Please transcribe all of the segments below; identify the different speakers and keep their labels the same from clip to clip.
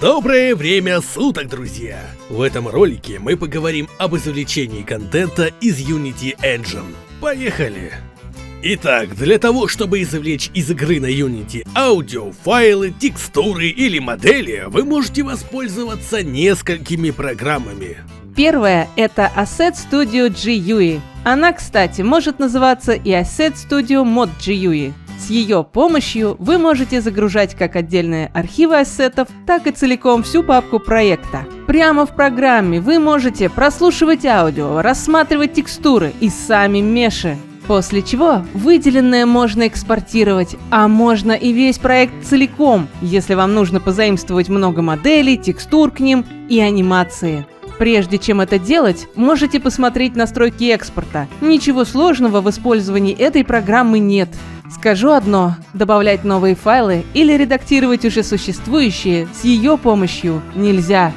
Speaker 1: Доброе время суток, друзья! В этом ролике мы поговорим об извлечении контента из Unity Engine. Поехали! Итак, для того, чтобы извлечь из игры на Unity аудио, файлы, текстуры или модели, вы можете воспользоваться несколькими программами.
Speaker 2: Первая — это Asset Studio GUI. Она, кстати, может называться и Asset Studio Mod GUI. С ее помощью вы можете загружать как отдельные архивы ассетов, так и целиком всю папку проекта. Прямо в программе вы можете прослушивать аудио, рассматривать текстуры и сами меши. После чего выделенное можно экспортировать, а можно и весь проект целиком, если вам нужно позаимствовать много моделей, текстур к ним и анимации. Прежде чем это делать, можете посмотреть настройки экспорта. Ничего сложного в использовании этой программы нет. Скажу одно: добавлять новые файлы или редактировать уже существующие с ее помощью нельзя.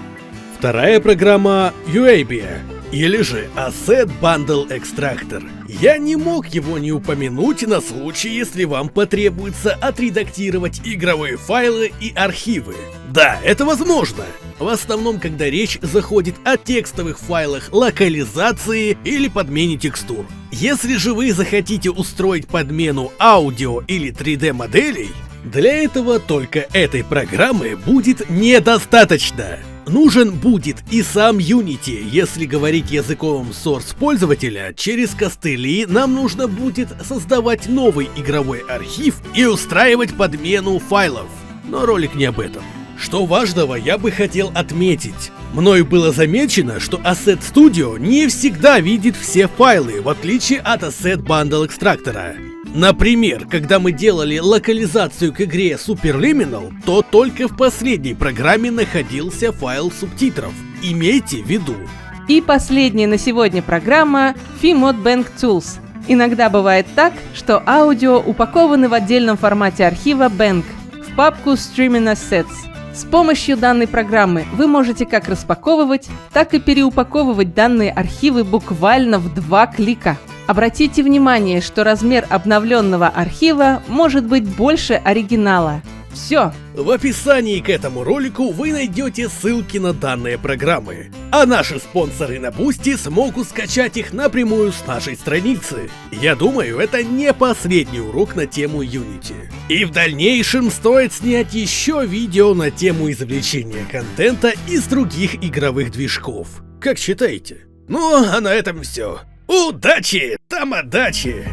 Speaker 1: Вторая программа UABia, или же Asset Bundle Extractor. Я не мог его не упомянуть на случай, если вам потребуется отредактировать игровые файлы и архивы. Да, это возможно. В основном, когда речь заходит о текстовых файлах локализации или подмене текстур. Если же вы захотите устроить подмену аудио или 3D моделей, для этого только этой программы будет недостаточно. Нужен будет и сам Unity. Если говорить языком source пользователя, через костыли нам нужно будет создавать новый игровой архив и устраивать подмену файлов. Но ролик не об этом. Что важного я бы хотел отметить. Мною было замечено, что Asset Studio не всегда видит все файлы, в отличие от Asset Bundle Extractor. Например, когда мы делали локализацию к игре Superliminal, то только в последней программе находился файл субтитров. Имейте в виду.
Speaker 2: И последняя на сегодня программа Fmod Bank Tools. Иногда бывает так, что аудио упакованы в отдельном формате архива Bank в папку Streaming Assets. С помощью данной программы вы можете как распаковывать, так и переупаковывать данные архивы буквально в 2 клика. Обратите внимание, что размер обновленного архива может быть больше оригинала. Все.
Speaker 1: В описании к этому ролику вы найдете ссылки на данные программы, а наши спонсоры на Boosty смогут скачать их напрямую с нашей страницы. Я думаю, это не последний урок на тему Unity. И в дальнейшем стоит снять еще видео на тему извлечения контента из других игровых движков. Как считаете? Ну, а на этом все. Удачи, тамадачи!